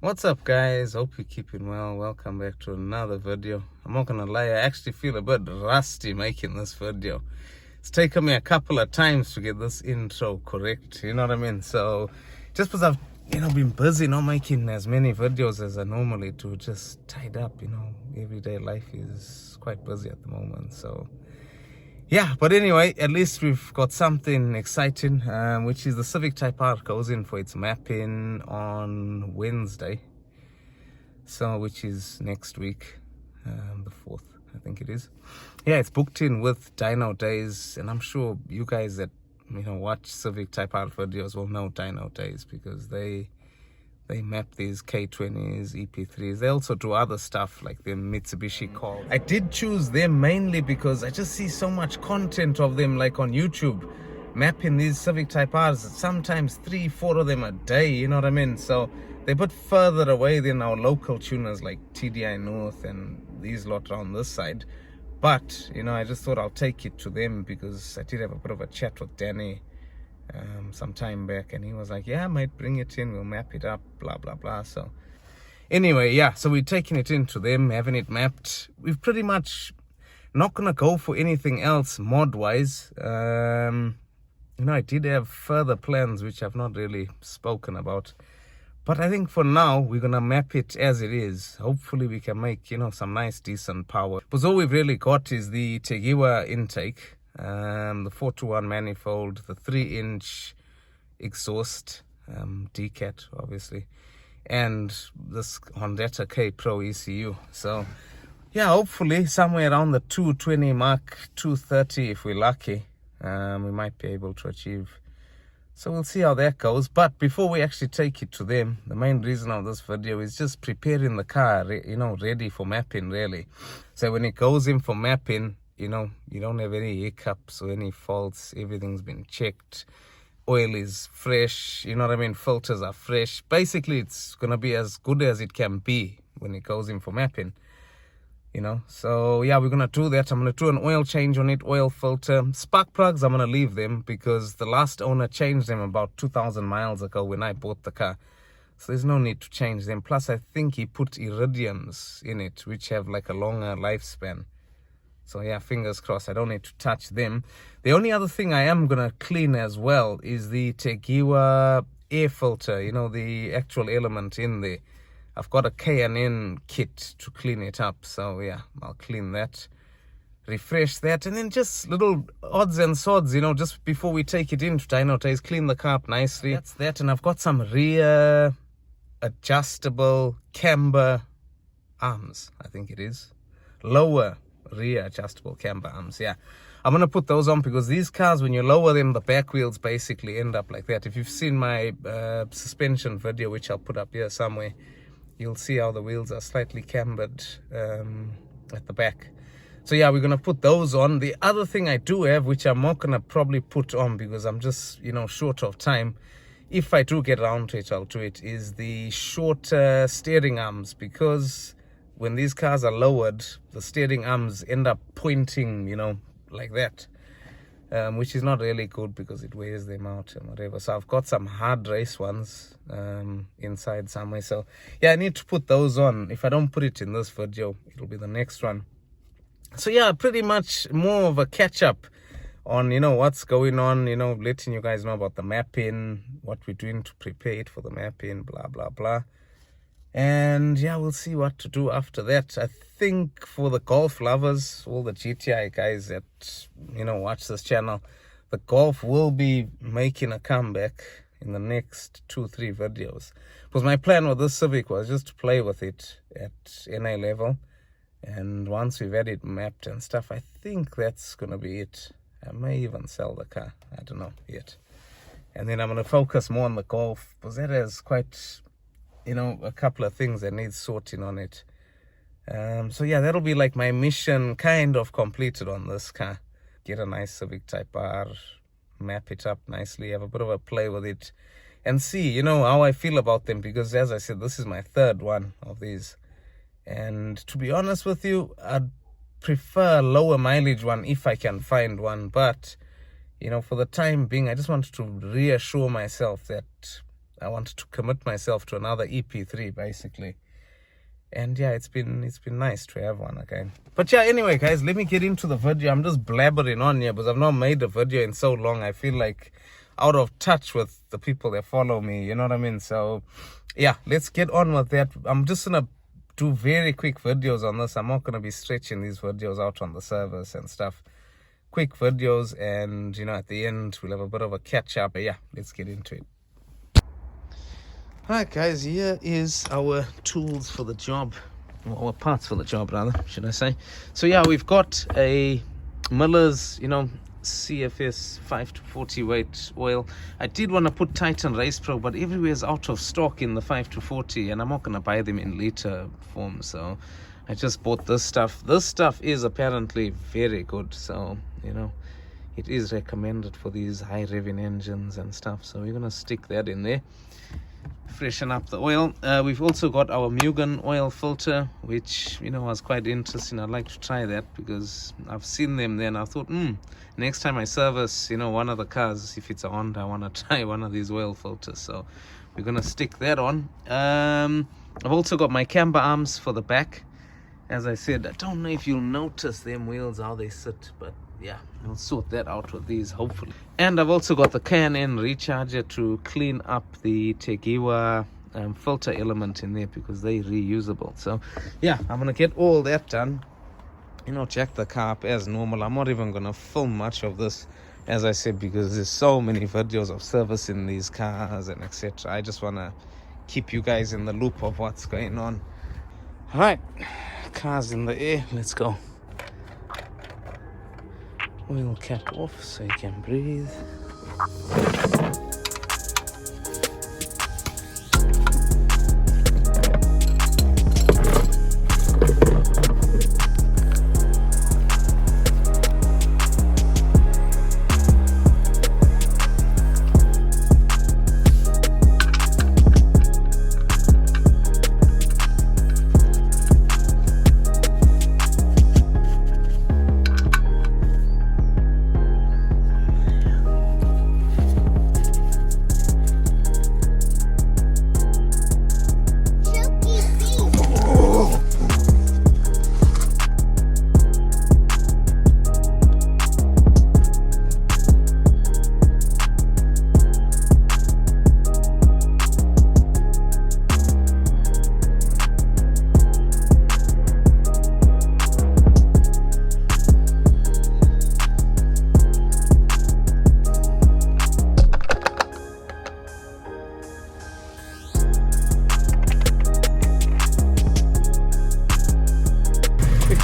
What's up, guys? Hope you're keeping well. Welcome back to another video. I'm not gonna lie, I actually feel a bit rusty making this video. It's taken me a couple of times to get this intro correct, you know what I mean? So just because I've been busy, not making as many videos as I normally do, just tied up, everyday life is quite busy at the moment. So yeah, but anyway, at least we've got something exciting, which is the Civic Type R goes in for its mapping on Wednesday. So, which is next week, the 4th, I think it is. Yeah, it's booked in with Dyno Days, and I'm sure you guys that, watch Civic Type R videos will know Dyno Days because they map these K20s, EP3s. They also do other stuff like the Mitsubishi call. I did choose them mainly because I just see so much content of them like on YouTube mapping these Civic Type Rs, sometimes 3-4 of them a day, you know what I mean? So they're a bit further away than our local tuners like TDI North and these lot around this side. But, I just thought I'll take it to them because I did have a bit of a chat with Danny some time back, and he was like, yeah, I might bring it in, we'll map it up, blah blah blah. So anyway, yeah, so we're taking it into them, having it mapped. We've pretty much not gonna go for anything else mod wise. I did have further plans which I've not really spoken about, but I think for now we're gonna map it as it is. Hopefully we can make some nice decent power, because all we've really got is the Tegiwa intake, the 4-to-1 manifold, the 3-inch exhaust, decat obviously, and this Honda K Pro ECU. So yeah, hopefully somewhere around the 220 mark, 230 if we're lucky, we might be able to achieve. So we'll see how that goes. But before we actually take it to them, the main reason of this video is just preparing the car, ready for mapping really. So when it goes in for mapping, you don't have any hiccups or any faults. Everything's been checked. Oil is fresh, you know what I mean? Filters are fresh. Basically, it's going to be as good as it can be when it goes in for mapping, So, yeah, we're going to do that. I'm going to do an oil change on it, oil filter. Spark plugs, I'm going to leave them because the last owner changed them about 2,000 miles ago when I bought the car. So there's no need to change them. Plus, I think he put iridiums in it, which have like a longer lifespan. So yeah, fingers crossed, I don't need to touch them. The only other thing I am going to clean as well is the Tegiwa air filter, the actual element in there. I've got a K&N kit to clean it up. So yeah, I'll clean that, refresh that, and then just little odds and sods, just before we take it into dyno days, clean the car up nicely. That's that. And I've got some rear adjustable camber arms, I think it is. Lower rear adjustable camber arms. Yeah, I'm gonna put those on because these cars, when you lower them, the back wheels basically end up like that. If you've seen my suspension video, which I'll put up here somewhere, you'll see how the wheels are slightly cambered at the back. So yeah, we're gonna put those on. The other thing I do have, which I'm not gonna probably put on because I'm just short of time, if I do get around to it, I'll do it, is the shorter steering arms, because when these cars are lowered, the steering arms end up pointing, like that, which is not really good because it wears them out and whatever. So I've got some hard race ones inside somewhere. So yeah, I need to put those on. If I don't put it in this video, it'll be the next one. So yeah, pretty much more of a catch up on, what's going on, letting you guys know about the mapping, what we're doing to prepare it for the mapping, blah, blah, blah. And yeah, we'll see what to do after that. I think for the golf lovers, all the GTI guys that, watch this channel, the golf will be making a comeback in the next 2-3 videos. Because my plan with this Civic was just to play with it at NA level. And once we've had it mapped and stuff, I think that's going to be it. I may even sell the car. I don't know yet. And then I'm going to focus more on the golf, because that has quite, a couple of things that need sorting on it. So yeah, that'll be like my mission kind of completed on this car. Get a nice Civic Type R, map it up nicely, have a bit of a play with it, and see, how I feel about them. Because as I said, this is my third one of these. And to be honest with you, I'd prefer a lower mileage one if I can find one. But, for the time being, I just wanted to reassure myself that I wanted to commit myself to another EP3 basically. And yeah, it's been nice to have one again. But yeah, anyway guys, let me get into the video. I'm just blabbering on here because I've not made a video in so long. I feel like out of touch with the people that follow me, you know what I mean? So yeah, let's get on with that. I'm just gonna do very quick videos on this. I'm not gonna be stretching these videos out on the service and stuff. Quick videos, and you know, at the end we'll have a bit of a catch up. But yeah, let's get into it. Alright guys, here is our tools for the job, or our parts for the job rather, should I say. So yeah, we've got a Miller's, you know, CFS 5-40 weight oil. I did want to put Titan Race Pro, but everywhere is out of stock in the 5-40, and I'm not going to buy them in liter form, so I just bought this stuff. This stuff is apparently very good, so you know, it is recommended for these high revving engines and stuff, so we're going to stick that in there, freshen up the oil. We've also got our Mugen Oil Filter, which, you know, was quite interesting. I'd like to try that because I've seen them there and I thought, next time I service, you know, one of the cars, if it's a Honda, I want to try one of these oil filters, so we're gonna stick that on. I've also got my camber arms for the back. As I said, I don't know if you'll notice them wheels how they sit, but yeah, I'll sort that out with these hopefully. And I've also got the K&N recharger to clean up the Tegiwa filter element in there because they're reusable. So yeah, I'm gonna get all that done, you know, jack the car up as normal. I'm not even gonna film much of this, as I said, because there's so many videos of servicing these cars and etc. I just want to keep you guys in the loop of what's going on. All right, car's in the air, let's go. Oil cap off so you can breathe.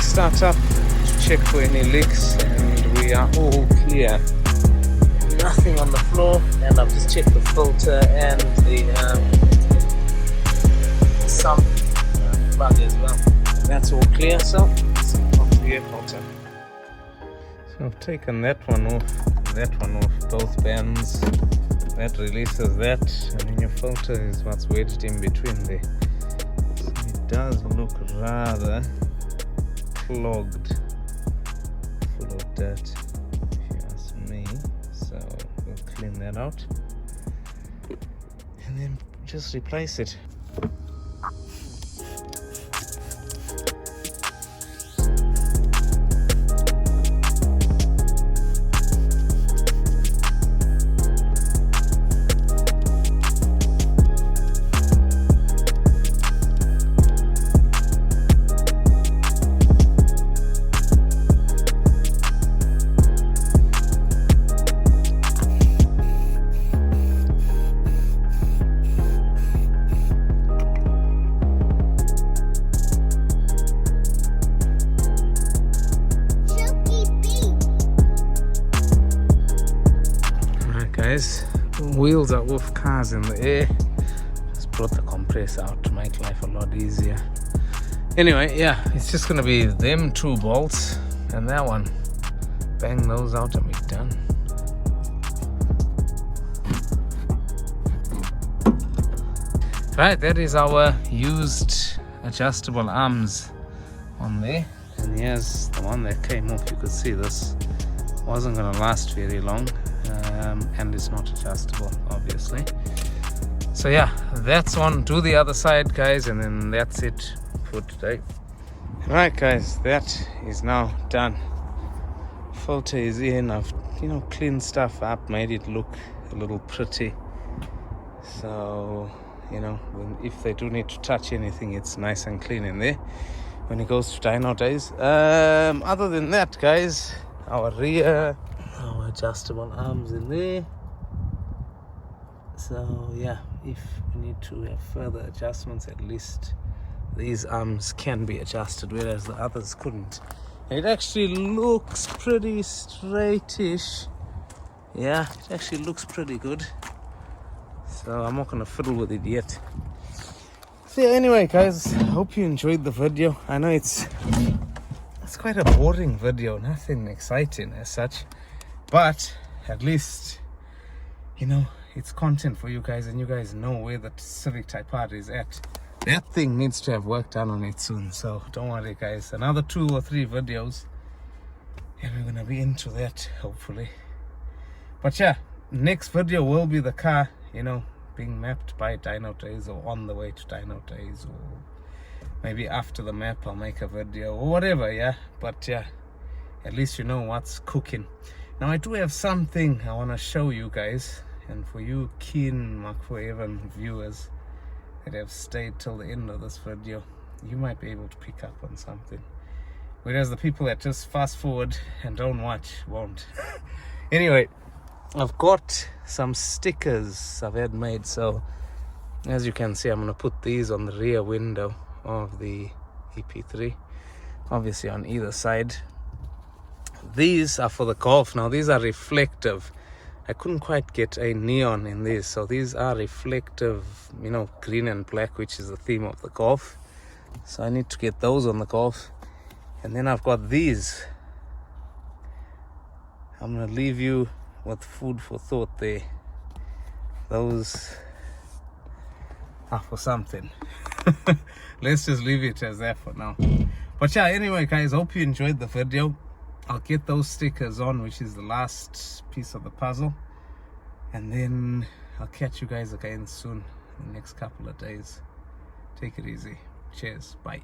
Start up to check for any leaks, and we are all clear. Nothing on the floor, and I've just checked the filter and the sump plug as well. That's all clear, so let's off the air filter. So I've taken that one off, both bands. That releases that, and then your filter is what's wedged in between there. So it does look rather clogged, full of dirt, if you ask me. So we'll clean that out and then just replace it. Wheels are off, cars in the air. Just brought the compressor out to make life a lot easier. Anyway, yeah, it's just gonna be them two bolts and that one. Bang those out and we're done. Right, that is our used adjustable arms on there. And here's the one that came off. You could see this wasn't gonna last very long. And it's not adjustable, obviously. So yeah, that's on to the other side, guys, and then that's it for today. Alright guys, that is now done. Filter is in. I've cleaned stuff up, made it look a little pretty. So if they do need to touch anything, it's nice and clean in there when it goes to dyno days. Other than that, guys, our rear, our adjustable arms in there. So yeah, if we need to have further adjustments, at least these arms can be adjusted, whereas the others couldn't. It actually looks pretty straightish. Yeah, it actually looks pretty good. So I'm not gonna fiddle with it yet. So yeah, anyway guys, hope you enjoyed the video. I know it's quite a boring video, nothing exciting as such, but at least it's content for you guys, and you guys know where the Civic Type R is at. That thing needs to have work done on it soon, so don't worry guys, another 2 or 3 videos and we're gonna be into that hopefully. But yeah, next video will be the car being mapped by dyno days, or on the way to dyno days, or maybe after the map I'll make a video or whatever. Yeah, but yeah, at least you know what's cooking. Now I do have something I want to show you guys, and for you keen Mark 4 viewers that have stayed till the end of this video, you might be able to pick up on something, whereas the people that just fast forward and don't watch won't. Anyway, I've got some stickers I've had made. So as you can see, I'm going to put these on the rear window of the EP3, obviously on either side. These are for the Golf. Now these are reflective. I couldn't quite get a neon in these, so these are reflective, green and black, which is the theme of the Golf. So I need to get those on the Golf. And then I've got these. I'm going to leave you with food for thought there. Those are for something. Let's just leave it as that for now. But yeah, anyway guys, hope you enjoyed the video. I'll get those stickers on, which is the last piece of the puzzle, and then I'll catch you guys again soon in the next couple of days. Take it easy. Cheers. Bye.